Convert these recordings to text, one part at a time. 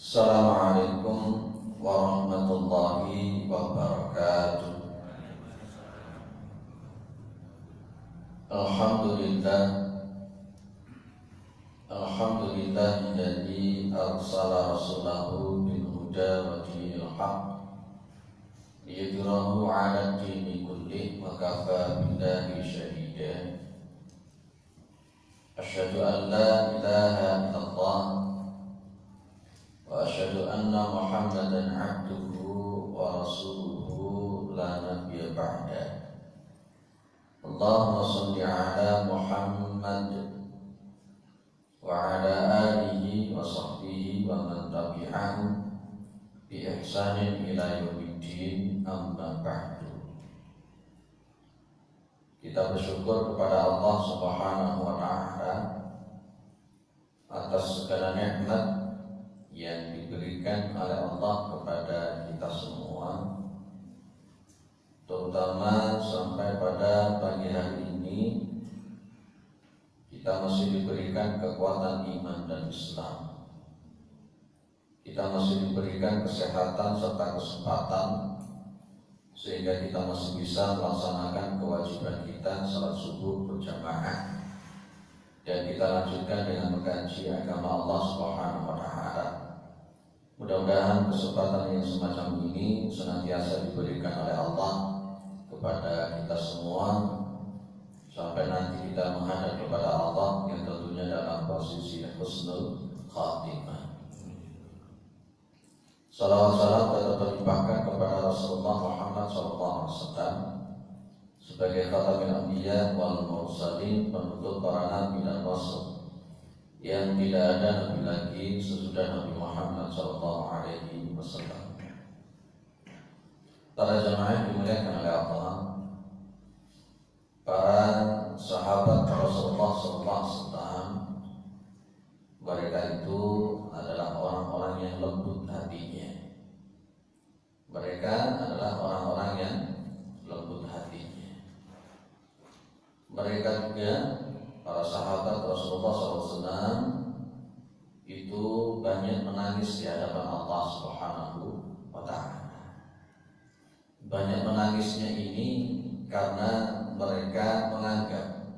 Assalamualaikum warahmatullahi wabarakatuh. Alhamdulillah, alhamdulillahilladzi arsala rasulahu bil huda wa dinil haqq liyudhhirahu 'ala ad-dini kullih wa kafaa billahi shahida. Asyhadu an la ilaha illallah wa asyhadu anna Muhammadan 'abduhu wa rasuluhu la nabiyya ba'da. Allahumma shalli 'ala Muhammad wa 'ala alihi wa sahbihi wa man tabi'ahu bi ihsanin ila yaumiddin, amma ba'du. Kita bersyukur kepada Allah Subhanahu wa ta'ala atas segala nikmat yang diberikan oleh Allah kepada kita semua, terutama sampai pada pagi hari ini kita masih diberikan kekuatan iman dan Islam. Kita masih diberikan kesehatan serta kesempatan sehingga kita masih bisa melaksanakan kewajiban kita salat subuh berjamaah, dan kita lanjutkan dengan mengkaji agama Allah Subhanahu wa ta'ala. Mudah-mudahan kesempatan yang semacam ini senantiasa diberikan oleh Allah kepada kita semua sampai nanti kita menghadap kepada Allah yang tentunya dalam posisi husnul khatimah. Salawat salam tetap terlimpahkan kepada Rasulullah Muhammad SAW sebagai khatamul anbiya wal mursalin, penutup para nabi dan rasul, yang tidak ada nabi lagi sesudah Nabi Muhammad SAW. Para jamaah yang dimuliakan oleh Allah, para sahabat Rasulullah SAW, mereka itu adalah orang-orang yang lembut hatinya. Mereka adalah orang-orang yang lembut hatinya. Mereka juga, para sahabat Rasulullah SAW, itu banyak menangis di hadapan Allah Subhanahu wa ta'ala. Banyak menangisnya ini karena mereka menganggap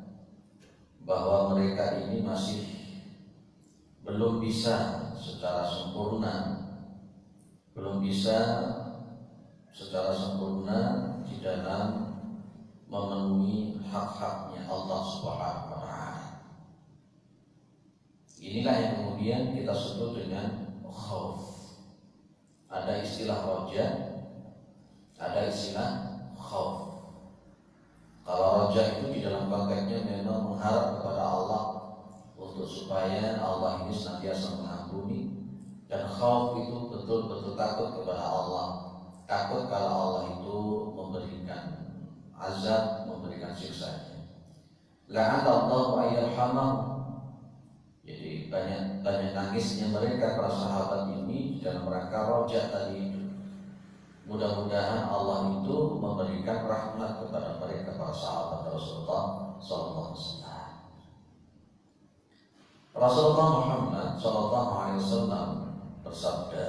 bahwa mereka ini masih belum bisa secara sempurna, di dalam memenuhi hak-haknya Allah Subhanahu wa ta'ala. Inilah yang kemudian kita sebut dengan khauf. Ada istilah roja, ada istilah khauf. Kalau roja itu di dalam konteksnya memang mengharap kepada Allah untuk supaya Allah ini senantiasa mengampuni, dan khauf itu betul-betul takut kepada Allah, takut kalau Allah itu memberikan azab, memberikan siksanya. La'anallahu ayyarhamahu. Jadi banyak nangisnya mereka para sahabat ini dalam rangka roja tadi itu. Mudah-mudahan Allah itu memberikan rahmat kepada mereka para sahabat Rasulullah sallallahu alaihi wasallam. Rasulullah Muhammad sallallahu alaihi wasallam bersabda,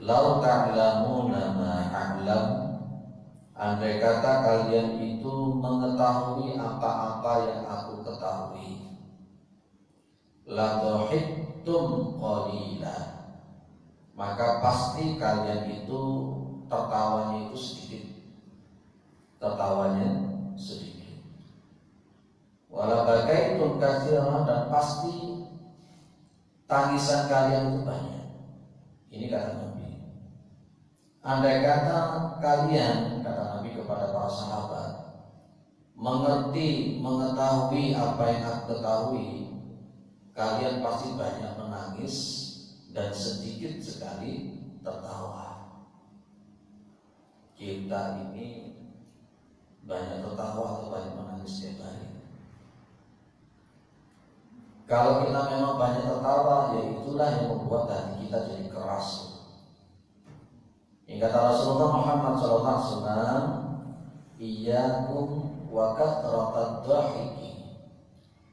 "Lau ta'lamuna ma a'lam." Andai kata kalian itu mengetahui apa-apa yang aku ketahui, la dhahiktum qalila, maka pasti kalian itu tertawanya itu sedikit. Wala bakaitum katsiran, dan pasti tangisan kalian itu banyak. Ini kata Nabi. Andai kata kalian, kata Nabi kepada para sahabat, mengetahui apa yang aku ketahui, kalian pasti banyak menangis dan sedikit sekali tertawa. Kita ini banyak tertawa atau banyak menangis setiap hari? Kalau kita memang banyak tertawa, ya itulah yang membuat hati kita jadi keras. Yang kata Rasulullah Muhammad SAW, iyyakum wa kathratad dhahiki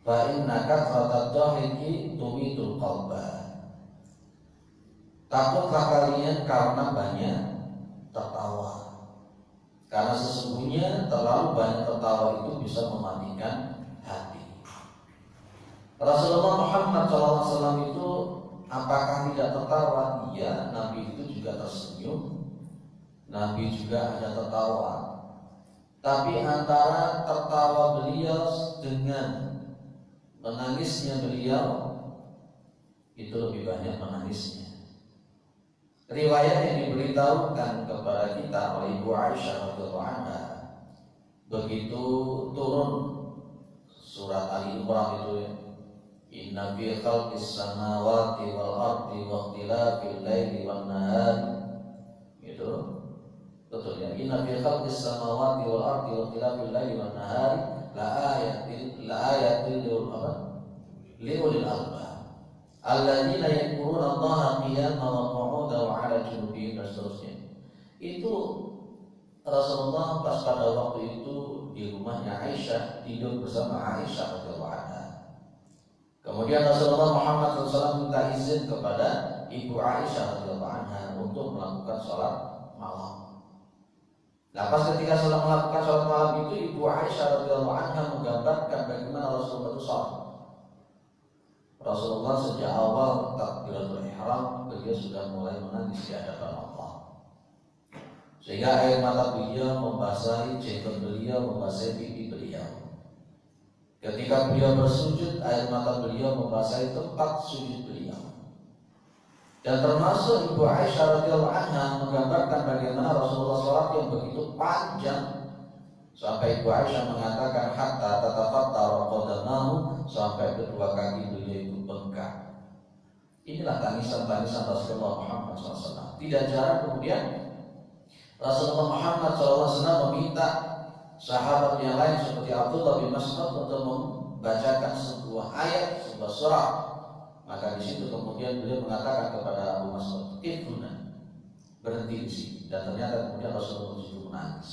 fa inna kathratad dhahiki tumitul qalba. Takutlah kalian karena banyak tertawa. Karena sesungguhnya terlalu banyak tertawa itu bisa mematikan hati. Rasulullah Muhammad SAW itu apakah tidak tertawa? Iya, Nabi itu juga tersenyum, Nabi juga ada tertawa. Tapi antara tertawa beliau dengan menangisnya beliau itu lebih banyak menangisnya. Riwayat yang diberitahukan kepada kita oleh Ibu Aisyah radhiyallahu anha, begitu turun surat Ali Imran itu, inna fi khalqis samawati wal ardi wa ikhtilafil laili wan nahari, itu betul ya, inna fi khalqis samawati wal ardi wa ikhtilafil laili wan nahari la ayatin liulil albab alladzina yadhkuruna Allaha qiyaman wa qu'udan wa 'ala junubihim dan seterusnya. Itu Rasulullah pas pada waktu itu di rumahnya Aisyah, tidur bersama Aisyah radhiyallahu anha. Kemudian Rasulullah Muhammad SAW minta izin kepada Ibu Aisyah radhiyallahu anha untuk melakukan sholat malam. Nah, pas ketika melakukan sholat malam itu, Ibu Aisyah radhiyallahu anha menggambarkan bagaimana Rasulullah itu sholat. Rasulullah sejak awal takbiratul ihram beliau sudah mulai menangis di hadapan Allah, sehingga air mata beliau membasahi jenggot beliau, membasahi pipi beliau. Ketika beliau bersujud, air mata beliau membasahi tempat sujud beliau. Dan termasuk Ibu Aisyah radhiyallahu anha menggambarkan bagaimana Rasulullah sholat yang begitu panjang, sampai Ibu Aisyah mengatakan hatta tatafattara qadamahu, sampai kedua kaki beliau itu bengkak. Inilah tangisan-tangisan Rasulullah Muhammad SAW. Tidak jarang kemudian Rasulullah Muhammad SAW meminta sahabat yang lain seperti Abdullah bin Mas'ud untuk membacakan sebuah ayat, sebuah surah. Maka di situ kemudian beliau mengatakan kepada Abu Mas'ud, "Ibuna, berhenti di sini." Dan ternyata kemudian Rasulullah itu menangis.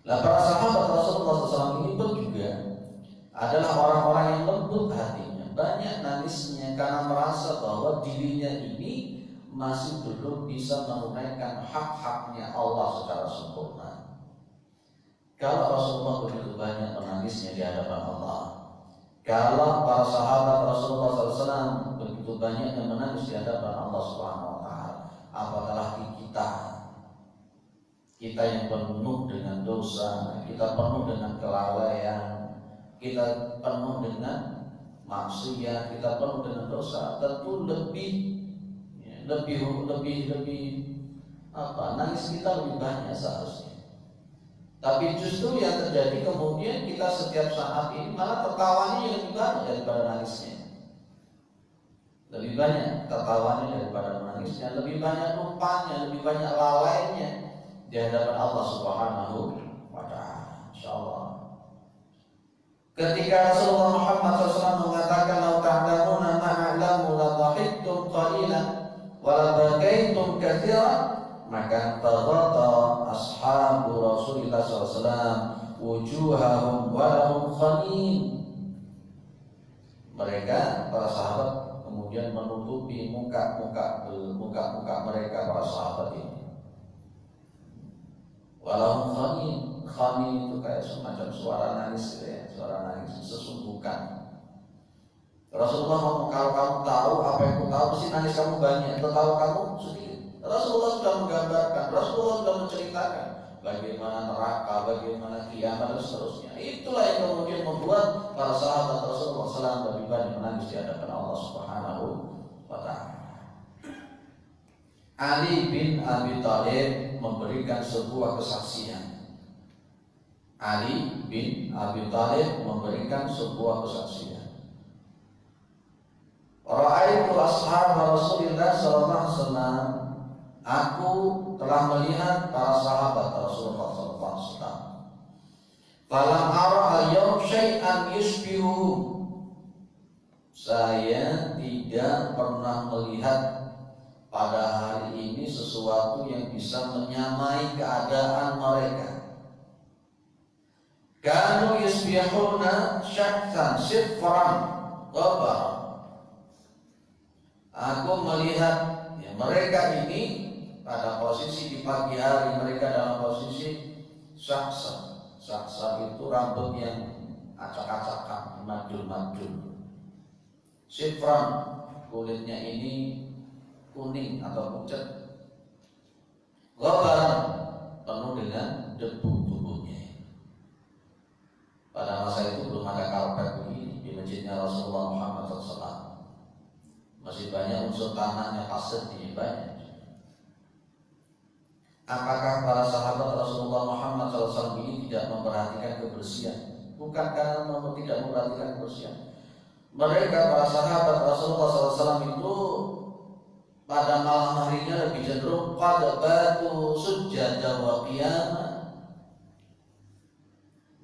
Nah, para sahabat Rasulullah SAW ini pun juga adalah orang-orang yang lembut hatinya, banyak nangisnya karena merasa bahwa dirinya ini masih belum bisa menunaikan hak-haknya Allah secara sempurna. Kalau Rasulullah begitu banyak menangisnya di hadapan Allah, kalau para sahabat Rasulullah SAW begitu banyak yang menangis di hadapan Allah Subhanahu Wa Taala, apakah kita yang penuh dengan dosa, kita penuh dengan kelalaian, kita penuh dengan maksiat, kita penuh dengan dosa, tentu lebih nangis kita lebih banyak seharusnya. Tapi justru yang terjadi kemudian kita setiap saat ini malah tertawanya yang lebih banyak daripada nangisnya. Lebih banyak tertawanya daripada menangisnya, lebih banyak lupanya, lebih banyak lalainya di hadapan Allah Subhanahu wa Ta'ala. Insyaallah. Ketika Rasulullah Muhammad SAW mengatakan, "Lau ta'lamuna ma a'lamu la dhahiktum qalilan wa la bakaitum katsiran," maka tadata ashabu Rasulullah SAW wujuhahum wa lahum khanin. Mereka para sahabat kemudian menutupi muka mereka para sahabat ini. Walau khanin itu kayak semacam suara nangis ya, suara nangis sesungguhkan. Rasulullah ngomong, kalau kamu tahu apa yang aku tahu, pasti nangis kamu banyak, tertawa kamu sedikit. Rasulullah sudah menggambarkan, Rasulullah sudah menceritakan bagaimana neraka, bagaimana kiamat dan seterusnya. Itulah yang kemudian membuat para sahabat Rasulullah SAW lebih banyak menangis di hadapan Allah Subhanahu wa Ta'ala. Ali bin Abi Thalib memberikan sebuah kesaksian. Ali bin Abi Thalib memberikan sebuah kesaksian. Ra'aitu ashab Rasulullah sallallahu alaihi wasallam. Aku telah melihat para sahabat Rasulullah sallallahu alaihi wasallam. Falam ara al-yawm syai'an yushbihu. Saya tidak pernah melihat pada hari ini sesuatu yang bisa menyamai keadaan mereka. Kanu yusbihuna syaksan sifran qabar. Aku melihat ya, mereka ini pada posisi di pagi hari, mereka dalam posisi saksa. Saksa itu rambut yang acak-acakan, madul-madul. Sifran, kulitnya ini kuning atau pucat. Ghabaran, penuh dengan debu tubuhnya. Pada masa itu belum ada karpet begini di masjidnya Rasulullah Muhammad SAW. Masih banyak unsur tanahnya, pasir ini banyak. Apakah para sahabat Rasulullah Muhammad SAW ini tidak memperhatikan kebersihan? Bukan karena tidak memperhatikan kebersihan. Mereka para sahabat Rasulullah SAW itu pada malam harinya lebih cenderung pada batu sujada wa qiyamah.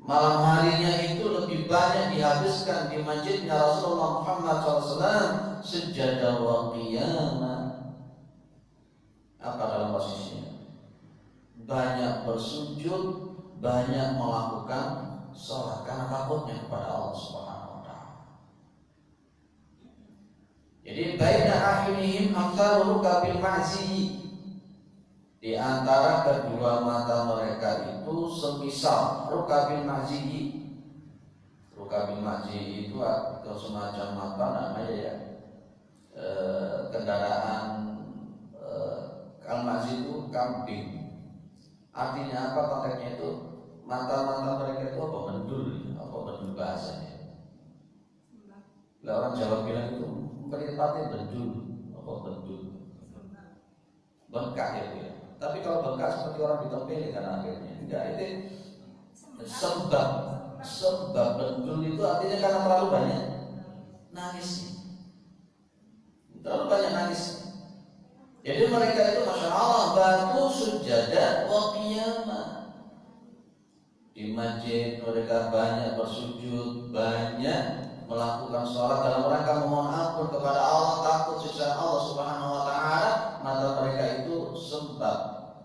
Malam harinya itu lebih banyak dihabiskan di masjidnya Rasulullah Muhammad SAW sujada wa qiyamah. Apa dalam posisinya? Banyak bersujud, banyak melakukan sholat karena takutnya kepada Allah Subhanahu wa Ta'ala. Jadi baina ahyunihim amsalu rukabil ma'zi, di antara kedua mata mereka itu semisal rukabil ma'zi. Rukabil ma'zi itu semacam apa namanya ya, kendaraan al-ma'zi itu kambing. Artinya apa konteksnya itu? Mata-mata mereka itu apa? Mendul bahasanya. Lah orang Jawa bilang itu meripatnya bendul, apa bendul? Bengkak ya bilang. Tapi kalau bengkak seperti orang ditempeli kan akhirnya. Enggak, itu sebab bendul itu artinya karena terlalu banyak nangisnya. Terlalu banyak nangisnya. Jadi mereka itu Masya Allah batu sujada wa qiyamah. Di masjid mereka banyak bersujud, banyak melakukan sholat dalam rangka memohon ampun kepada Allah, takut siksa Allah Subhanahu wa Ta'ala. Mata mereka itu sebab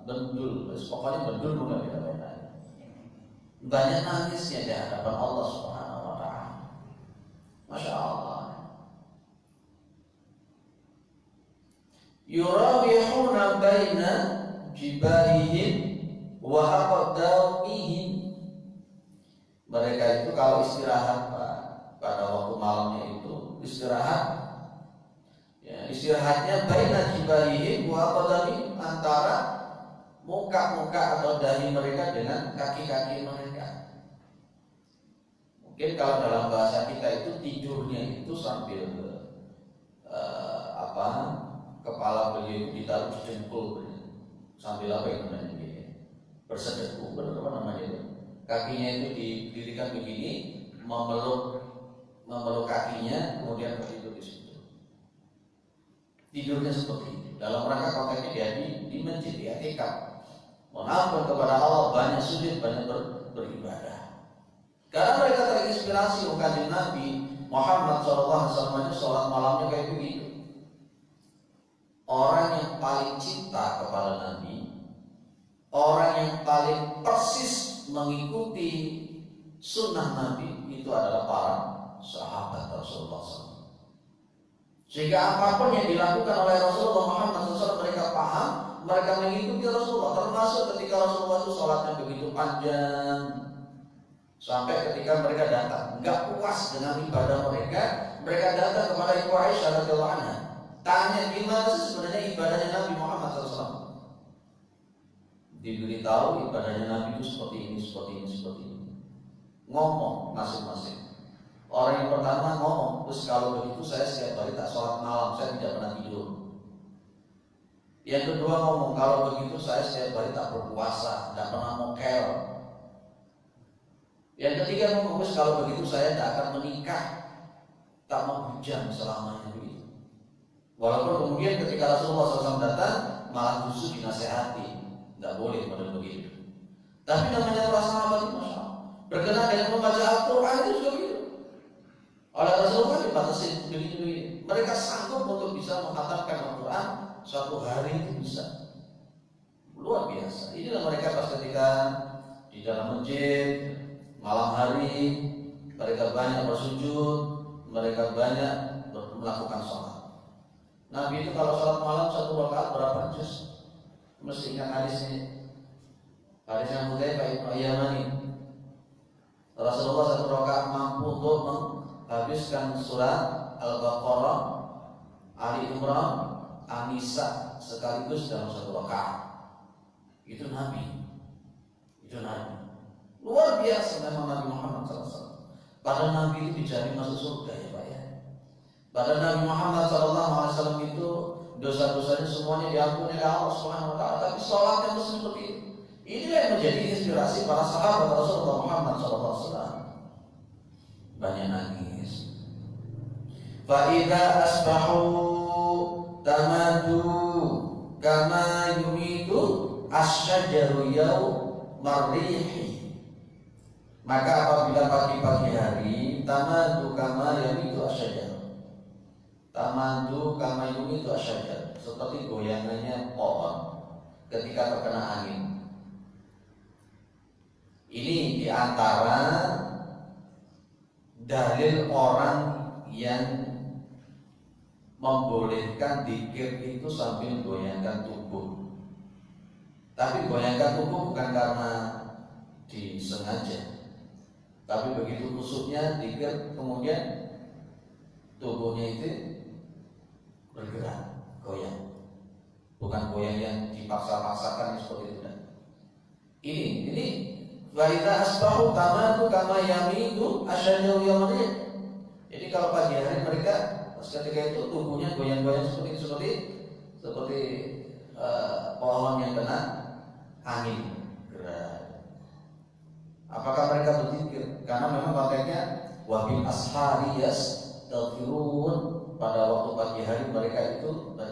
bendul, pokoknya bendul bukan beda-beda. Banyak nangisnya di hadapan Allah Subhanahu wa Ta'ala. Masya Allah. Yurawihuna baina jibarihim wa aqdamihim. Mereka itu kalau istirahat pada waktu malamnya itu istirahat, ya, istirahatnya baina jibarihim wa aqdamihim, antara muka-muka atau dahi mereka dengan kaki-kaki mereka. Mungkin kalau dalam bahasa kita itu tidurnya itu sambil kepala beliau itu ditaruh di dengkul sambil apa yang namanya bersedekuk, benar apa namanya itu? Kakinya itu didirikan begini, memeluk kakinya, kemudian tertidur di situ. Tidurnya seperti itu. Dalam rangka konteksnya dia di masjid, di i'tikaf. Mohon ampun kepada Allah, banyak sujud, banyak beribadah. Karena mereka terinspirasi bukan Nabi Muhammad SAW sholat malamnya kayak begitu. Orang yang paling cinta kepada Nabi, orang yang paling persis mengikuti sunnah Nabi itu adalah para sahabat Rasulullah SAW. Sehingga apapun yang dilakukan oleh Rasulullah Muhammad SAW mereka paham, mereka mengikuti Rasulullah. Termasuk ketika Rasulullah itu sholatnya begitu panjang, sampai ketika mereka datang nggak puas dengan ibadah mereka datang kepada Ibu Aisyah radhiyallahu anha. Tanya gimana sih sebenarnya ibadahnya Nabi Muhammad SAW. Diberitahu ibadahnya Nabi itu seperti ini. Ngomong masing-masing. Orang yang pertama ngomong, terus kalau begitu saya setiap hari tak sholat malam, saya tidak pernah tidur. Yang kedua ngomong, kalau begitu saya setiap hari tak berpuasa, tidak pernah mokel. Yang ketiga ngomong, terus kalau begitu saya tidak akan menikah, tak mau bujang selamanya begitu. Walaupun kemudian ketika Rasulullah SAW datang malah justru dinasehati, tidak boleh model begitu. Tapi namanya para sahabat itu Masya Allah, berkenaan dengan membaca Al-Quran itu juga begitu. Oleh Rasulullah dibatasi begini. Mereka sanggup untuk bisa menghatamkan Al-Quran suatu hari itu bisa. Luar biasa. Inilah mereka pas ketika di dalam masjid malam hari, mereka banyak bersujud, mereka banyak melakukan sholat. Nabi itu kalau sholat malam 1 rakaat berapa juz? Mesti ingat hadis ini. Hadisnya Hudzaifah bin Yamani. Rasulullah 1 rakaat mampu untuk menghabiskan surat Al-Baqarah, Ali Imran, An-Nisa sekaligus dalam 1 rakaat. Itu Nabi. Itu Nabi. Luar biasa memang Nabi Muhammad SAW. Padahal Nabi itu dijamin masuk surga ya Pak ya. Padahal Nabi Muhammad SAW itu dosa-dosanya semuanya diampuni oleh Allah Subhanahu Wa Taala. Tapi sholatnya itu seperti itu. Inilah yang menjadi inspirasi para sahabat Rasulullah Muhammad SAW. Banyak nangis. Fa'idha asbahu tamadu kama yumidu asyajaru yaw marrihi. Maka apabila pagi-pagi hari tamadu kama yumidu asyajaru, tamadu kama yumidu asyajaru, seperti goyangannya pohon ketika terkena angin. Ini diantara dalil orang yang membolehkan dzikir itu sambil goyangkan tubuh. Tapi goyangkan tubuh bukan karena disengaja, tapi begitu kusuknya dzikir kemudian tubuhnya itu bergerak, goyang. Bukan goyang yang dipaksa-paksakan seperti itu. Ini wa idza asbahu tamadu kama yamidu asyadu yawmin. Jadi kalau pagi hari mereka ketika itu tubuhnya goyang-goyang seperti pohon yang kena angin. Apakah mereka berzikir? Karena memang konteksnya wabil ashari yastaghfirun. Pada waktu pagi hari mereka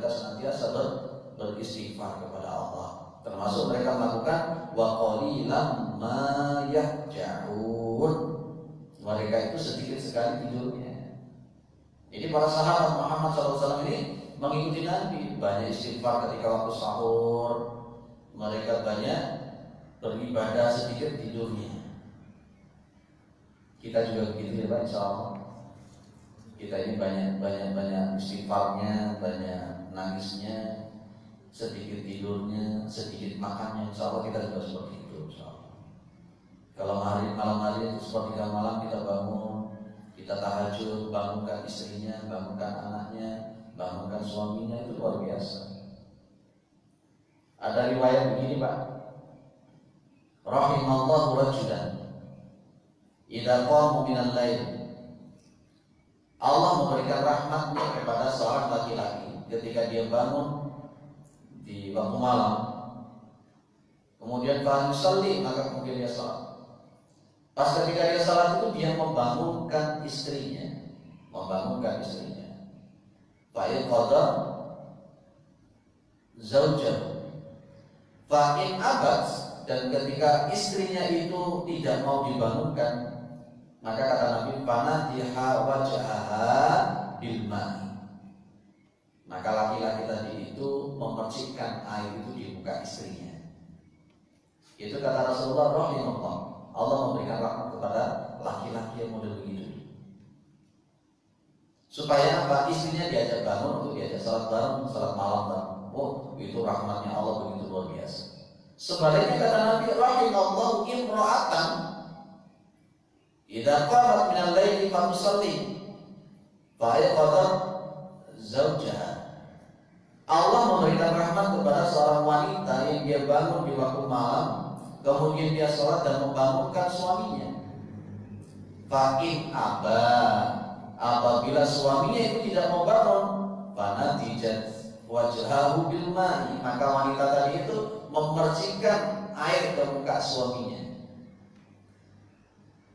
senantiasa beristighfar kepada Allah. Termasuk mereka melakukan wa qalilan ma yahja'un. Mereka itu sedikit sekali tidurnya. Jadi para sahabat Muhammad SAW ini mengikuti Nabi. Banyak istighfar ketika waktu sahur. Mereka banyak beribadah, sedikit tidurnya. Kita juga begitu ya Pak, insya Allah. Kita ini banyak istighfarnya, banyak nangisnya, sedikit tidurnya, sedikit makannya. Insya Allah kita juga seperti itu. Insya Allah. Kalau malam hari itu sepertiga malam kita bangun, kita tahajud, bangunkan istrinya, bangunkan anaknya, bangunkan suaminya, itu luar biasa. Ada riwayat begini Pak, rahimallahu rajulan idza qamu minal lail. Allah memberikan rahmatnya kepada seorang laki-laki ketika dia bangun di waktu malam, kemudian fa yusalli, maka kemudian dia salat. Pas ketika dia salat itu dia membangunkan istrinya. Fa qada zaujahu fa in abat, dan ketika istrinya itu tidak mau dibangunkan, maka kata Nabi fanatiha wajhaha bil ma'i, maka laki-laki tadi itu memercikkan air itu di muka istrinya. Itu kata Rasulullah rahimahullah, Allah memberikan rahmat kepada laki-laki yang model begitu, supaya apa? Istrinya diajak bangun untuk diajak salat bareng, salat malam bareng. Oh, itu rahmatnya Allah begitu luar biasa. Sebaliknya kata Nabi rahimallahu imra'atan idza qamat minal laili fa tusalli fa ayqadha zawjaha. Allah memberikan rahmat kepada seorang wanita yang dia bangun di waktu malam, kemudian dia sholat dan membangunkan suaminya. Fa in aba, apabila suaminya itu tidak mau bangun, fanatijat wajhahu bil ma'i, maka wanita tadi itu memercikkan air ke muka suaminya.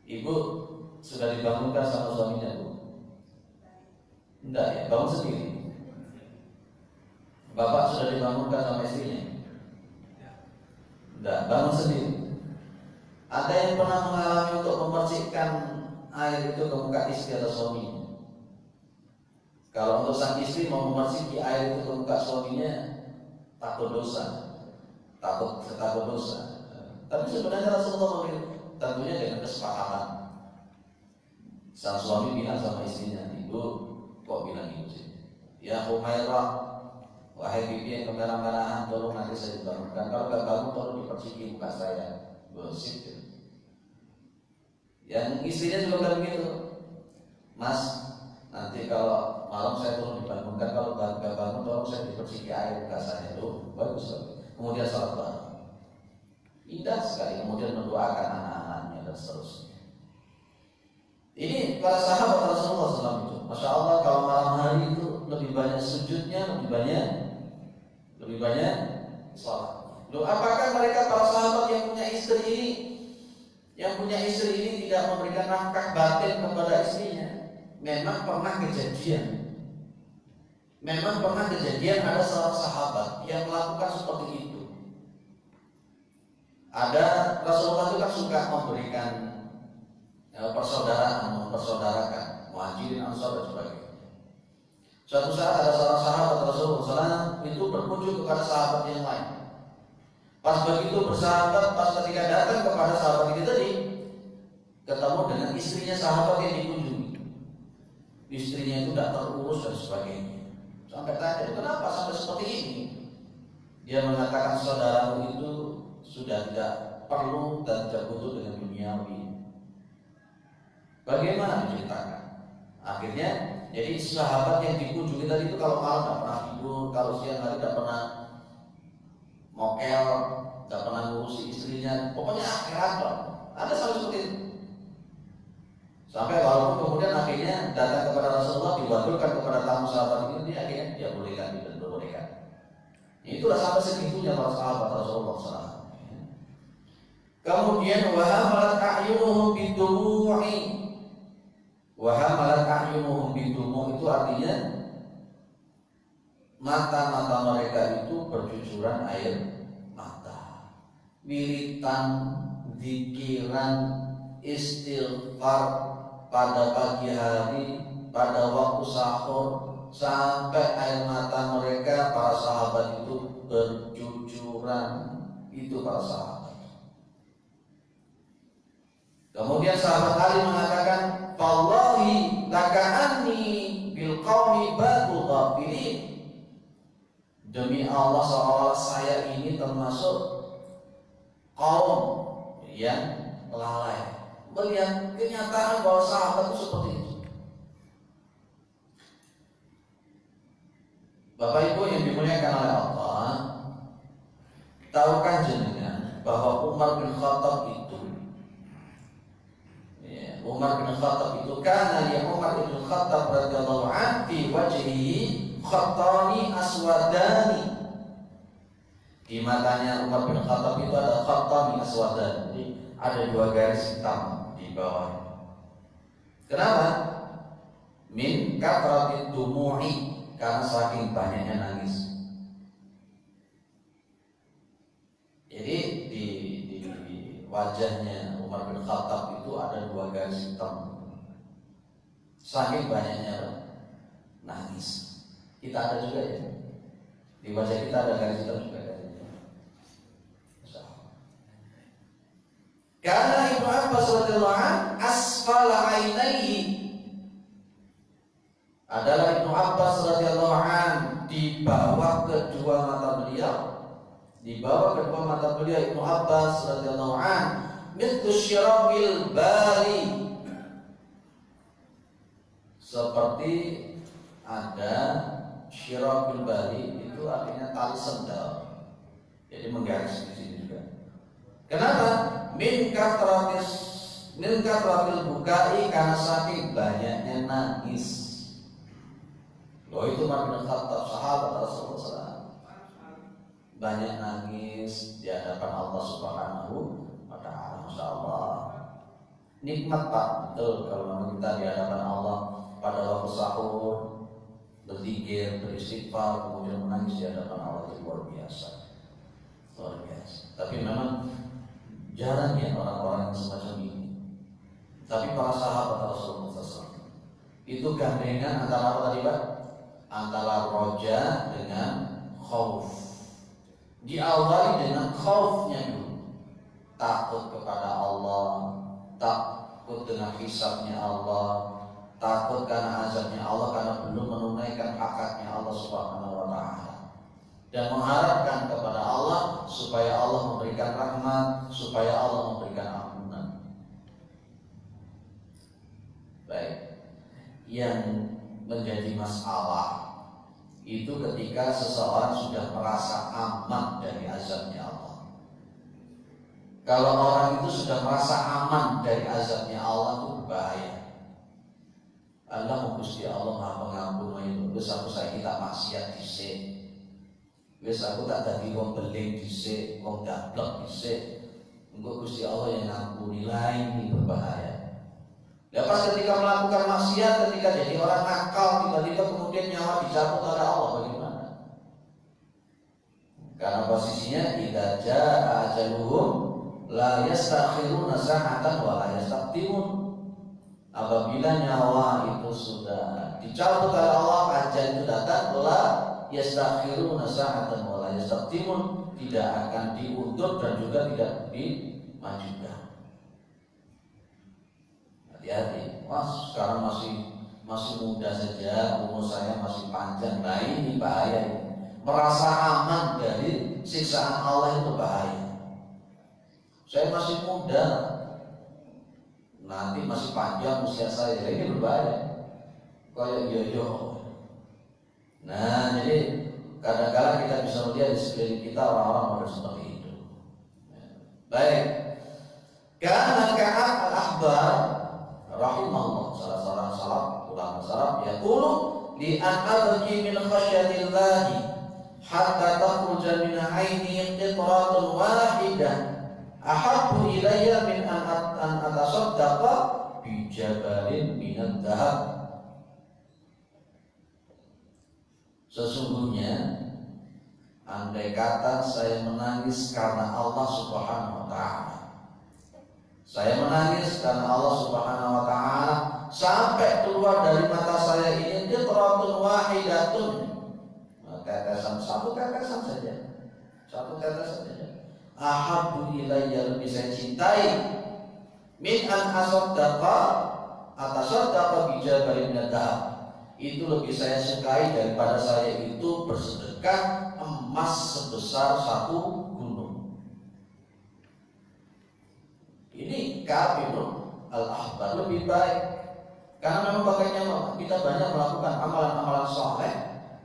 Ibu sudah dibangunkan sama suaminya, Bu? Enggak ya, bangun sendiri. Bapak sudah dibangunkan sama istrinya? Enggak, bangun sendiri. Ada yang pernah mengalami untuk memercikkan air itu ke muka istri atau suaminya? Kalau untuk sang istri mau memerciki air itu ke muka suaminya, takut dosa. Tapi sebenarnya Rasulullah memberi, tentunya dengan kesepakatan. Sang suami bilang sama istrinya, Ibu kok bilang gitu sih? Ya Humairah, wahai bibi yang kemerah-merahan, tolong nanti saya dibangunkan. Kalau gak bangun, tolong dipersiki muka saya. Gosip ya. Yang istrinya juga bilang begitu, Mas, nanti kalau malam saya tolong dibangunkan, kalau gak bangun, tolong saya dipersiki air muka saya. Tuh, bagus loh. Kemudian salat bareng. Indah sekali, kemudian mendoakan anak-anaknya dan seterusnya. Ini para sahabat Rasulullah SAW itu, Masya Allah, kalau malam hari itu lebih banyak sujudnya, lebih banyak salat. Loh, apakah mereka para sahabat yang punya istri ini tidak memberikan nafkah batin kepada istrinya? Memang pernah kejadian ada seorang sahabat yang melakukan seperti itu. Ada Rasulullah itu kan suka memberikan persaudaraan, mempersaudarakan Muhajirin, Ansar dan sebagainya. Suatu saat ada seorang sahabat Rasulullah SAW itu berkunjung kepada sahabat yang lain. Pas begitu bersahabat, pas ketika datang kepada sahabat itu tadi, ketemu dengan istrinya sahabat yang dikunjungi. Istrinya itu tidak terurus dan sebagainya. Sampai tanya, kenapa sampai seperti ini? Dia mengatakan, saudaramu itu sudah tidak perlu dan tidak butuh dengan duniawi. Bagaimana diceritakan? Akhirnya, jadi sahabat yang dikunjungi tadi itu kalau malam tidak pernah tidur, kalau siang hari tidak pernah mokel, tidak pernah ngurusi istrinya, pokoknya akhirat dong. Ada sampai seperti itu. Sampai walaupun kemudian akhirnya datang kepada Rasulullah, diwadulkan kepada tamu sahabat ini, dia akhirnya dia bolehkan, diperbolehkan. Itulah sampai segitunya para sahabat Rasulullah SAW. Kemudian wahamalat a'yunuhum bidumu'i. Wahamalat a'yunuhum bidumu'i itu artinya mata-mata mereka itu bercucuran air mata. Wiritan, zikiran, istighfar pada pagi hari, pada waktu sahur, sampai air mata mereka para sahabat itu bercucuran. Itu para sahabat. Kemudian sahabat Ali mengatakan, "Wallahi laka'anni bil qaumi batu ghafilin." Demi Allah, seolah saya ini termasuk kaum yang lalai melihat kenyataan bahwa sahabat itu seperti itu. Bapak Ibu yang dimuliakan oleh Allah, tahukah jenengan bahwa Umar bin Khattab itu karena ya Umar bin Khattab radhiyallahu anhu fi wajhihi khattani aswadani. Di matanya Umar bin Khattab itu ada khattani aswadani. Jadi ada dua garis hitam di bawah. Kenapa? Min kathratit dumu'i, karena saking banyaknya nangis. Jadi di wajahnya Umar bin Khattab itu ada dua garis hitam. Saking banyaknya nangis. Kita ada juga ya. Di wajah kita ada garis hitam juga ya. Karena Ibnu Abbas radhiyallahu anhu asfala ainaihi, adalah Ibnu Abbas radhiyallahu anhu di bawah kedua mata beliau. Di bawah kedua mata beliau Ibnu Abbas radhiyallahu anhu mithlu syirabil bari, seperti ada syirabil bari, itu artinya tali sendal. Jadi menggaris di sini juga. Kenapa? Min kathratil bukai, karena saking banyaknya nangis. Loh, itu Umar bin Khattab, sahabat Rasulullah SAW, banyak nangis di hadapan Allah Subhanahu wa ta'ala. Masya Allah, nikmat Pak, betul kalau memang kita di hadapan Allah pada waktu sahur, berzikir, beristighfar, kemudian menangis di hadapan Allah, itu luar biasa. Luar biasa. Tapi memang jarang ya orang-orang yang semacam ini. Tapi para sahabat Rasulullah SAW itu gandengan antara apa tadi Pak? Antara roja dengan khauf. Diawali dengan khaufnya dulu, takut kepada Allah, takut dengan hisabnya Allah, takut karena azabnya Allah karena belum menunaikan hak-haknya Allah Subhanahu wa taala, dan mengharapkan kepada Allah supaya Allah memberikan rahmat, supaya Allah memberikan ampunan. Baik, yang menjadi masalah itu ketika seseorang sudah merasa aman dari azabnya Allah. Kalau orang itu sudah merasa aman dari azabnya Allah, itu berbahaya. Allah Gusti Allah Maha Pengampun itu. Wis aku saiki tak maksiat dhisik. Wis aku tak dadi wong beling dhisik, wong gablek dhisik. Engko Gusti Allah yang ngampuni. Lain ini berbahaya. Ya pas ketika melakukan maksiat, ketika jadi orang nakal, tiba-tiba kemudian nyawa dicabut oleh Allah, bagaimana? Karena posisinya idza jaa ajaluhum la yastakhiruna sa'atan wa la yastaqdimun. Apabila nyawa itu sudah dicabut oleh Allah, ajal itu datang, la yastakhiruna sa'atan wa la yastaqdimun, tidak akan diundur dan juga tidak dimajukan. Hati-hati, mas sekarang masih muda saja, umur saya masih panjang. Nah ini bahaya ini. Merasa aman dari siksaan Allah itu bahaya. Saya masih muda, nanti masih panjang usia saya, ini berbahaya. Kayak yo-yo. Nah jadi kadang-kadang kita bisa melihat di sekeliling kita orang-orang model seperti itu. Baik, karena Ka'ab al-Ahbar rahimahullah, salah seorang salaf, ulama salaf, yaqulu li an abki min khasyatillahi hatta takhruja min aini qitratun wahidah ahabbu ilayya min an atasaddaqa bi jabalin min ad-dhahab. Sesungguhnya andai kata saya menangis karena Allah Subhanahu wa taala, saya menangis karena Allah Subhanahu wa taala sampai keluar dari mata saya ini qitratun wahidatun, tetesan, satu tetesan saja, satu tetesan saja. Ahabbu ilayya, lebih saya cintai, min an asaddaqa atasaddaqa bi jabalin min dhahab, itu lebih saya sukai daripada saya itu bersedekah emas sebesar satu gunung. Ini Ka'ab al-Ahbar lebih baik, karena memang pakainya kita banyak melakukan amalan-amalan soleh,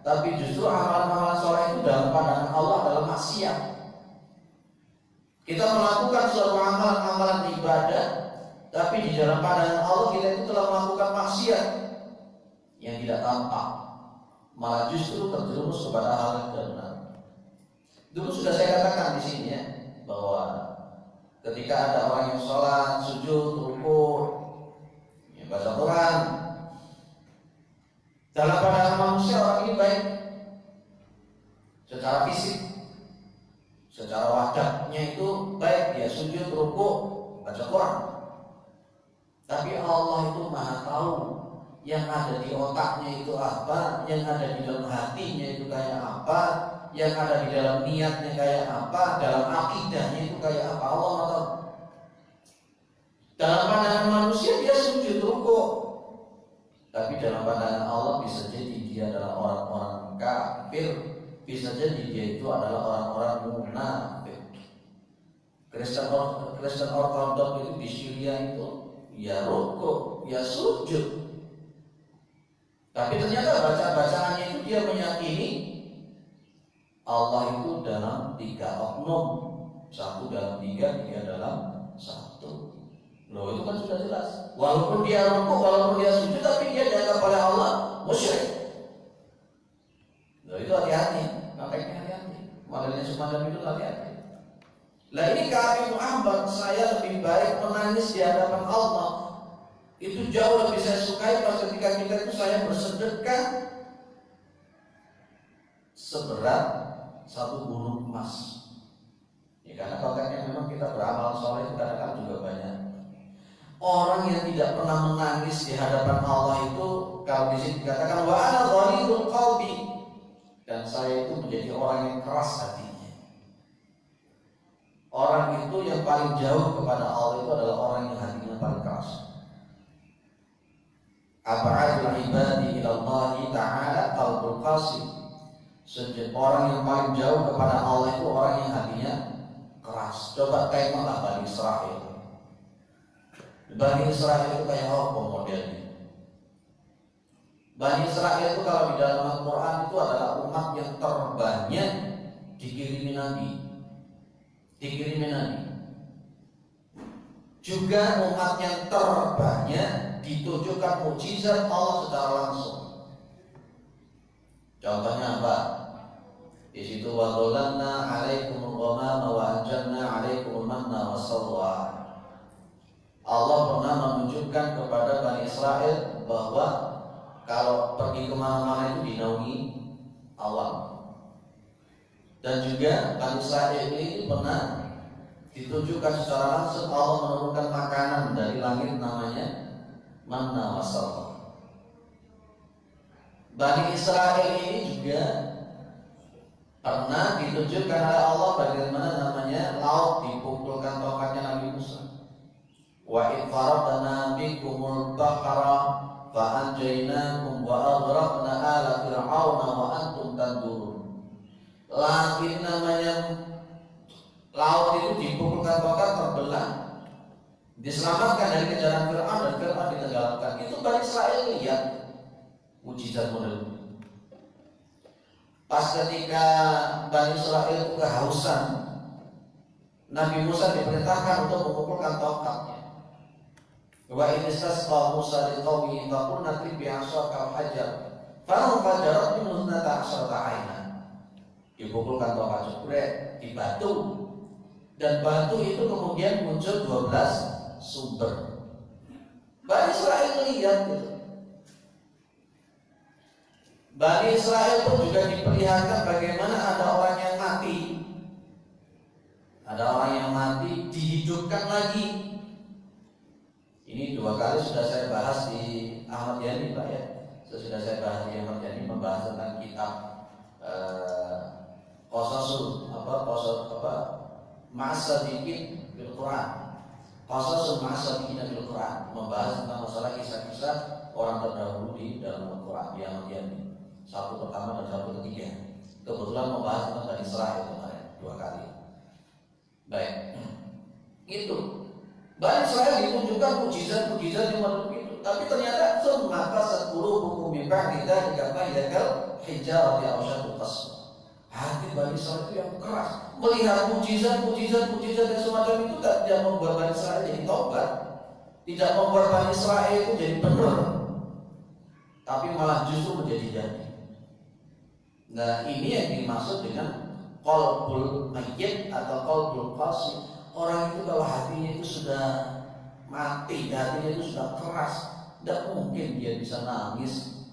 tapi justru amalan-amalan soleh itu dalam pandangan Allah adalah maksiat. Kita melakukan suatu amalan-amalan ibadah, tapi di dalam pandangan Allah kita itu telah melakukan maksiat yang tidak tampak, malah justru terjerumus kepada hal yang tidak benar. Dulu sudah saya katakan di sini ya, bahwa ketika ada orang yang sholat, sujud, rukuk, yang baca Quran, dalam pandangan manusia orang ini baik secara fisik, secara wajahnya itu baik, dia sujud, rukuk, baca Quran. Tapi Allah itu Maha tahu yang ada di otaknya itu apa, yang ada di dalam hatinya itu kayak apa, yang ada di dalam niatnya kayak apa, dalam akidahnya itu kayak apa. Allah Maha tahu. Dalam pandangan manusia dia sujud, rukuk, tapi dalam pandangan Allah bisa jadi dia adalah orang-orang kafir, bisa jadi dia itu adalah orang-orang munafik. Kristen Ortodok itu di Syria itu ya rukuk, ya sujud, tapi ternyata bacaannya itu dia meyakini Allah itu dalam tiga oknum, satu dalam tiga, tiga dalam satu. Loh itu kan sudah jelas. Walaupun dia rukuk, walaupun dia sujud, tapi dia dianggap oleh Allah musyrik. Loh itu hati-hati, makanya hati-hati. Modelnya semacam itu hati-hati. Lah ini Ka'ab al-Ahbar, saya lebih baik menangis di hadapan Allah. Itu jauh lebih saya sukai pas ketika kita itu saya bersedekah seberat satu gunung emas. Ya karena konteksnya memang kita beramal soleh kadang-kadang juga banyak. Orang yang tidak pernah menangis di hadapan Allah itu, kalau di sini dikatakan wa ana ghalidul qalbi, dan saya itu menjadi orang yang keras hatinya. Orang itu yang paling jauh kepada Allah itu adalah orang yang hatinya paling keras. Ab'adul ibadi ila Allah Ta'ala qalbul qasih. Orang yang paling jauh kepada Allah itu orang yang hatinya keras. Coba tengoklah Bani Israel. Bani Israel itu kayak apa modelnya? Bani Israel itu kalau di dalam Al-Quran itu adalah umat yang terbanyak dikirimi Nabi. Juga umat yang terbanyak ditujukan mukjizat Allah secara langsung. Contohnya apa? Di situ wa dhalanna 'alaikumul ghamama wa anjalna 'alaikumul manna wassalwa. Allah pernah menunjukkan kepada Bani Israel bahwa kalau pergi kemana-mana itu dinaungi awan. Dan juga Bani Israel ini pernah ditunjukkan secara langsung Allah menurunkan makanan dari langit namanya manna wassalwa. Bani Israel ini juga pernah ditunjukkan oleh Allah bagaimana namanya laut dipukulkan tongkatnya Nabi Musa. Wa idh faradna bikumul bahra fa anjaynakum wa aghraqna ala fir'auna wa antum tanzurun. Langit namanya laut itu dipukulkan tongkat terbelah, diselamatkan dari kejaran Fir'aun dan Fir'aun ditenggelamkan. Itu Bani Israel lihat mujizat model. Pas ketika Bani Israel itu kehausan, Nabi Musa diperintahkan untuk memukulkan tongkatnya. Wa idistasqa Musa liqaumihi fa qulna idrib bi'asaka al-hajar fanfajarat minhu 12 'ainan. Dipukulkan tongkat jebret di batu, dan batu itu kemudian muncul 12 sumber. Bani Israel lihat gitu. Bani Israel pun juga diperlihatkan bagaimana ada orang yang mati. Ada orang yang mati dihidupkan lagi. Ini 2 kali sudah saya bahas di Ahmad Yani, Pak ya. Sudah saya bahas di Ahmad Yani, membahas tentang kitab Ma'as-Sadiqin bil Quran. Qasasul Ma'as-Sadiqin bil Quran, membahas tentang masalah kisah-kisah orang terdahulu di dalam Al-Quran di Ahmad Yani. Satu pertama dan satu ketiga. Kebetulan membahas tentang Bani Israel kemarin 2 kali. Baik, itu Bani Israel ditunjukkan mujizat-mujizat yang makhluk itu. Tapi ternyata maka 10 hukum mimbar kita dikatakan hijarah di awsyatul qasr. Hati Bani Israel itu yang keras. Melihat mujizat yang semacam itu tidak membuat Bani Israel jadi tobat, tidak membuat Bani Israel itu jadi benar, tapi malah justru menjadi jadi. Nah, ini yang dimaksud dengan qalbul mayyit atau qalbul qasih. Orang itu kalau hatinya itu sudah mati, hatinya itu sudah keras, tidak mungkin dia bisa nangis,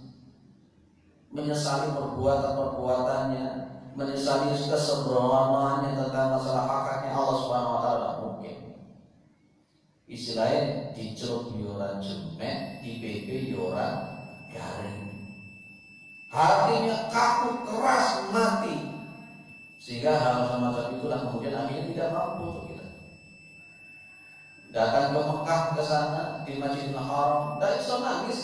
menyesali perbuatan-perbuatannya, menyesali kesembronoannya tentang masalah haknya Allah Subhanahu wa taala. Mungkin istilahnya dicelup yoran jemek, di PP yoran garing. Hatinya kaku, keras, mati, sehingga hal semacam itulah kemudian akhirnya tidak mampu untuk kita datang ke Mekah, ke sana di Masjidil Haram, tidak bisa nangis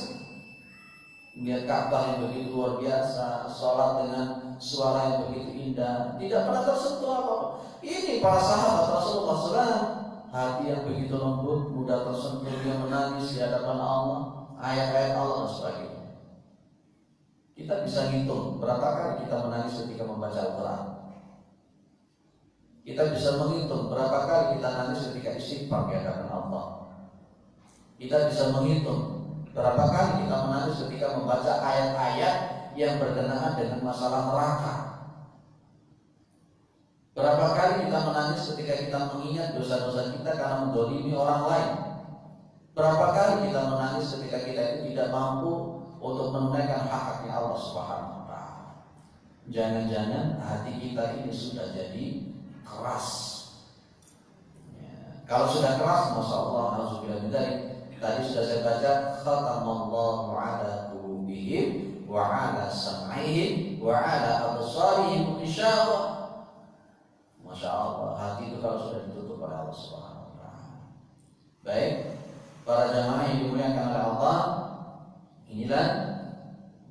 melihat Ka'bah yang begitu luar biasa, sholat dengan suara yang begitu indah, tidak pernah tersentuh apa-apa. Ini para sahabat Rasulullah SAW, hati yang begitu lembut, mudah tersentuh, dia menangis di hadapan Allah, ayat-ayat Allah dan sebagainya. Kita bisa hitung berapa kali kita menangis ketika membaca Al-Quran. Kita bisa menghitung berapa kali kita nangis ketika istighfar di hadapan Allah. Kita bisa menghitung berapa kali kita menangis ketika membaca ayat-ayat yang berkenaan dengan masalah neraka. Berapa kali kita menangis ketika kita mengingat dosa-dosa kita karena mendolimi orang lain. Berapa kali kita menangis ketika kita itu tidak mampu untuk menunaikan hak-haknya Allah Subhanahu wa taala. Jangan-jangan hati kita ini sudah jadi keras. Ya. Kalau sudah keras, masya Allah, alhamdulillah dari tadi sudah saya baca, khatamallahu ala qulubihim wa ala sam'ihim wa ala absarihim ghishawa. Masya Allah, hati itu kalau sudah ditutup oleh Allah Subhanahu wa taala. Baik, para jamaah yang dimuliakan oleh Allah,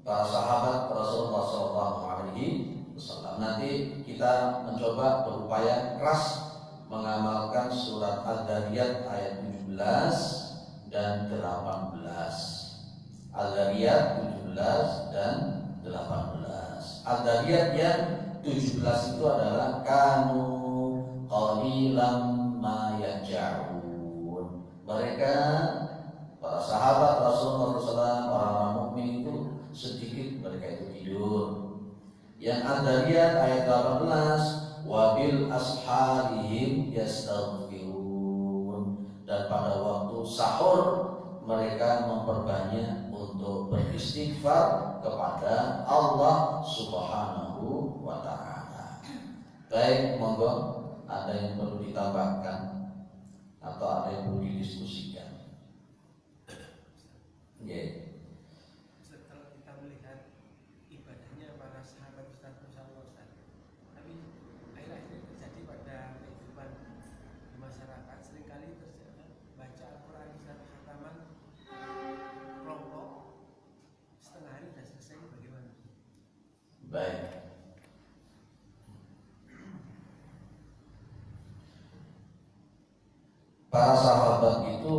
para sahabat Rasulullah SAW. Nanti kita mencoba berupaya keras mengamalkan surat Al-Dhariyat ayat 17 dan 18. Al-Dhariyat 17 dan 18. Al-Dhariyat yang 17 itu adalah kanu qalilan ma yaj'un. Mereka para sahabat Rasulullah SAW, orang-orang mukmin itu sedikit mereka itu tidur. Yang Al-Dhariyat ayat 18, wabil asharihim yastaghfirun, dan pada waktu sahur mereka memperbanyak untuk beristighfar kepada Allah Subhanahu wa ta'ala. Baik, monggo, ada yang perlu ditambahkan atau ada yang perlu didiskusikan? Yeah. Kalau kita melihat ibadahnya para sahabat Ustaz Musa, tapi akhir-akhir terjadi pada kehidupan masyarakat, seringkali terjadi baca Al-Quran secara khataman kelompok setengah hari dan selesai, bagaimana? Baik. Para sahabat itu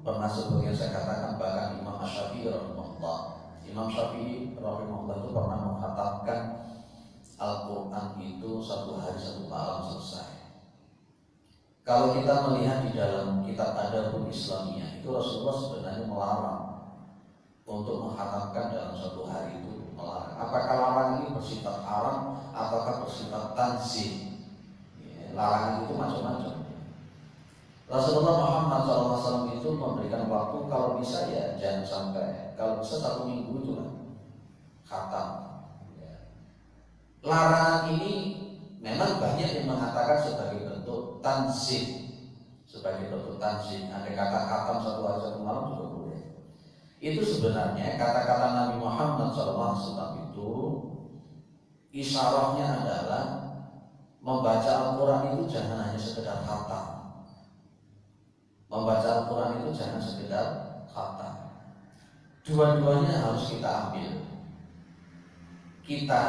pernah, sebagian saya katakan, bahkan Imam Syafi'i rahimahullah. Imam Syafi'i rahimahullah itu pernah mengkhatamkan Al-Quran itu 1 hari 1 malam selesai. Kalau kita melihat di dalam kitab Adabul Islamiyah, itu Rasulullah sebenarnya melarang untuk mengkhatamkan dalam 1 hari itu, melarang. Apakah larangan ini bersifat haram ataukah bersifat tanzih? Larangan itu macam-macam. Rasulullah Muhammad SAW itu memberikan waktu, kalau bisa ya jangan sampai, kalau bisa 1 minggu itu lah khatam. Larangan ini memang banyak yang mengatakan sebagai bentuk tanzih, sebagai bentuk tanzih. Ada kata khatam 1 hari 1 malam juga boleh. Itu sebenarnya kata-kata Nabi Muhammad SAW itu isyarahnya adalah membaca Al-Quran itu jangan hanya sekedar khatam. Membaca Al-Quran itu jangan sekedar khatam. Dua-duanya harus kita ambil. Kita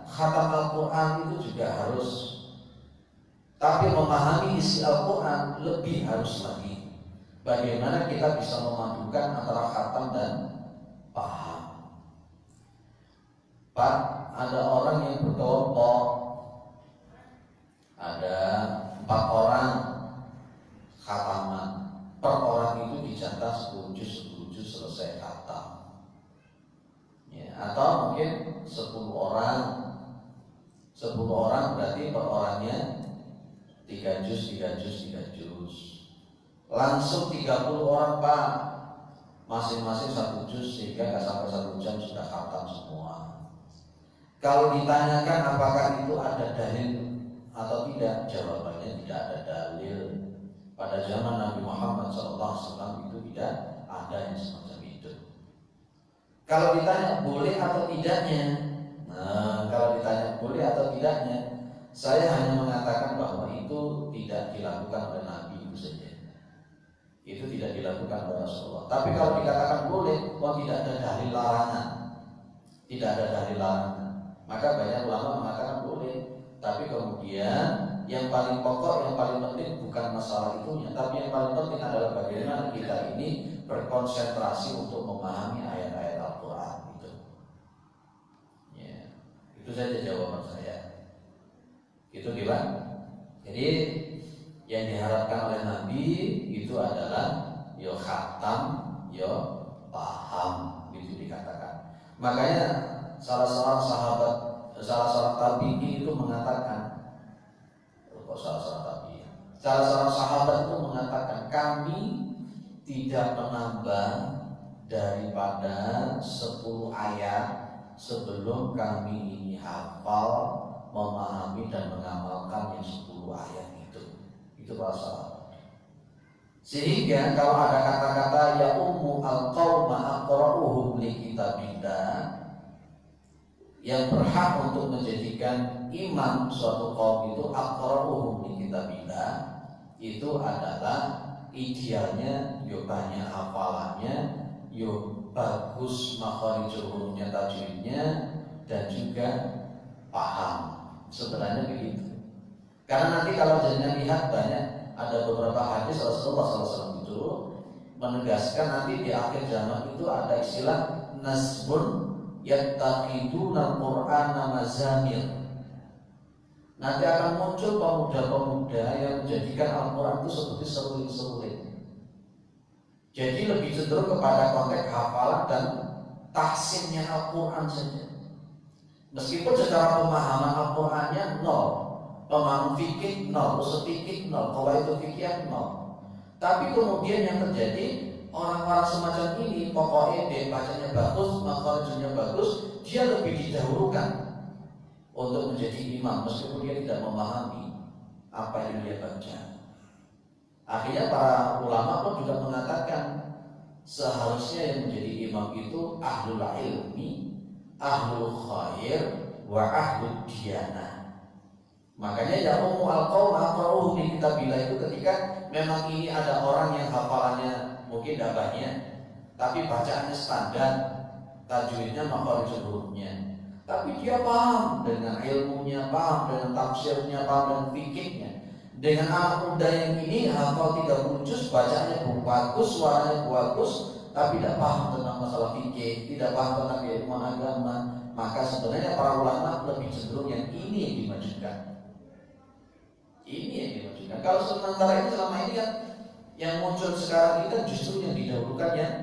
khatam Al-Quran itu juga harus, tapi memahami isi Al-Quran lebih harus lagi. Bagaimana kita bisa memadukan antara khatam dan paham. Pak, ada orang yang berkelompok, ada 4 orang khataman, per orang itu dijatah 10 juz selesai khatam. Ya, atau mungkin 10 orang berarti per orangnya 3 juz. Langsung 30 orang Pak, masing-masing 1 juz, sehingga nggak sampai 1 jam sudah khatam semua. Kalau ditanyakan apakah itu ada dalil atau tidak, jawabannya tidak ada dalil. Pada zaman Nabi Muhammad SAW itu tidak ada yang semacam itu. Kalau ditanya boleh atau tidaknya, saya hanya mengatakan bahwa itu tidak dilakukan oleh Nabi itu saja. Itu tidak dilakukan oleh Rasulullah. Tapi kalau dikatakan boleh, tidak ada dalil larangan. Tidak ada dalil larangan. Maka banyak ulama mengatakan boleh. Tapi kemudian yang paling pokok, yang paling penting bukan masalah itunya, tapi yang paling penting adalah bagaimana kita ini berkonsentrasi untuk memahami ayat-ayat Al-Quran itu. Ya, itu saja jawaban saya. Itu gimana? Jadi yang diharapkan oleh Nabi itu adalah yo khatam, yo paham, gitu dikatakan. Makanya salah seorang tabi'in itu mengatakan, salah seorang sahabat itu mengatakan, kami tidak menambah daripada 10 ayat sebelum kami ini hafal, memahami dan mengamalkan yang 10 ayat itu. Itu para sahabat. Sehingga kalau ada kata-kata ya ummu al-qauma aqra'uhum li kitabillah, yang berhak untuk menjadikan imam suatu kaum itu aqra'uhum li kitabillah, itu adalah idealnya yo banyak hafalannya, yo bagus makharijul hurufnya, tajwidnya, dan juga paham. Sebenarnya begitu. Karena nanti kalau jenengan lihat banyak ada beberapa hadis Rasulullah SAW itu menegaskan nanti di akhir zaman itu ada istilah nasbun yattaqiduna al-Qur'ana mazamir. Nanti akan muncul pemuda-pemuda yang menjadikan Al-Quran itu seperti seruling-seruling. Jadi lebih cenderung kepada konteks hafalan dan tahsinnya Al-Quran saja. Meskipun secara pemahaman Al-Qurannya nol, pemahaman fikih nol, usul fikih nol, qawaidul fikih nol. Tapi kemudian yang terjadi, orang-orang semacam ini pokoknya dia bacanya bagus, makharijnya bagus, dia lebih didahulukan untuk menjadi imam meskipun dia tidak memahami apa yang dia baca. Akhirnya para ulama pun juga mengatakan seharusnya yang menjadi imam itu ahlul ilmi, ahlul khair, wa ahlul diyanah. Makanya ya ummu al-qaum aqra'uhum bi kitabillah itu ketika memang ini ada orang yang hafalannya mungkin tidak banyak, tapi bacaannya standar, tajwidnya makharijul hurufnya, tapi dia paham dengan ilmunya, paham dengan tafsirnya, paham dengan fikihnya. Dengan anak muda yang ini hafal 30 juz, bacaannya bagus, suaranya bagus, tapi tidak paham tentang masalah fikih, tidak paham tentang ilmu agama, maka sebenarnya para ulama lebih cenderung yang ini yang dimajukan. Ini yang dimajukan. Kalau sementara ini selama ini kan yang muncul sekarang ini kan justru yang didahulukan yang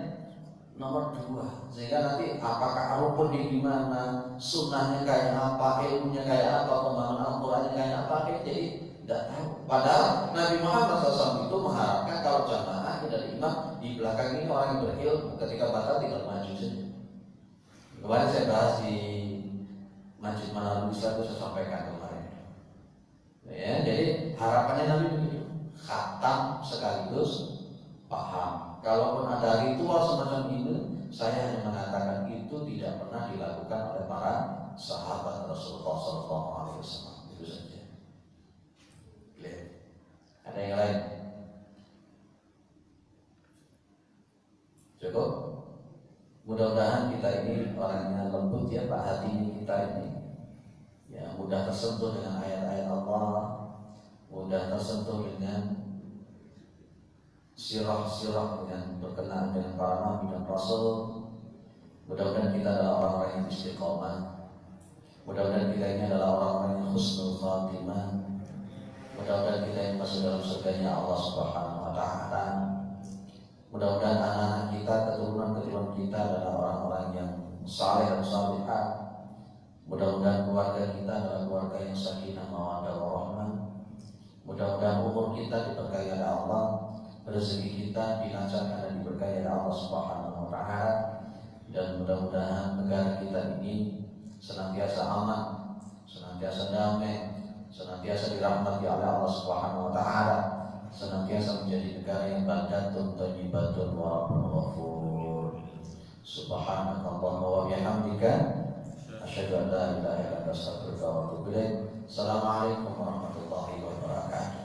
nomor 2, sehingga nanti apakah rukun di gimana, sunnahnya kayak apa, ilmunya kayak apa, pemahaman Al-Qurannya kayak apa, jadi tidak tahu. Padahal Nabi Muhammad SAW itu mengharapkan kalau jamaah dari imam di belakang ini orang yang berilmu, ketika batal tinggal maju saja. Kemarin saya bahas di Masjid Manarul Islam itu saya sampaikan kemarin. Ya, jadi harapannya Nabi begitu, khatam sekaligus paham. Kalaupun ada ritual semacam ini, saya hanya mengatakan itu tidak pernah dilakukan oleh para sahabat Rasulullah SAW. Itu saja. Ada yang lain? Cukup. Mudah-mudahan kita ini orangnya lembut ya, Pak, hati kita ini ya mudah tersentuh dengan ayat-ayat Allah, mudah tersentuh dengan sirah-sirah yang berkenaan dengan para nabi dan rasul. Mudah-mudahan kita adalah orang-orang yang istiqomah. Mudah-mudahan kita ini adalah orang-orang yang husnul khatimah. Mudah-mudahan kita yang masuk dalam surganya Allah Subhanahu wa Ta'ala. Mudah-mudahan anak-anak kita, keturunan-keturunan kita adalah orang-orang yang saleh dan salihah. Mudah-mudahan keluarga kita adalah keluarga yang sakinah mawaddah warahmah. Mudah-mudahan umur kita diberkahi oleh Allah, rezeki kita dilancarkan dan diberkahi oleh Allah Subhanahu wa Ta'ala, dan mudah-mudahan negara kita ini senantiasa aman, senantiasa damai, senantiasa dirahmati oleh Allah Subhanahu wa Ta'ala, senantiasa menjadi negara yang baldatun thayyibatun wa rabbun ghafur. Subhanakallahumma wa bihamdika asyhadu an la ilaha illa anta astaghfiruka wa atubu ilaik. Assalamualaikum warahmatullahi wabarakatuh.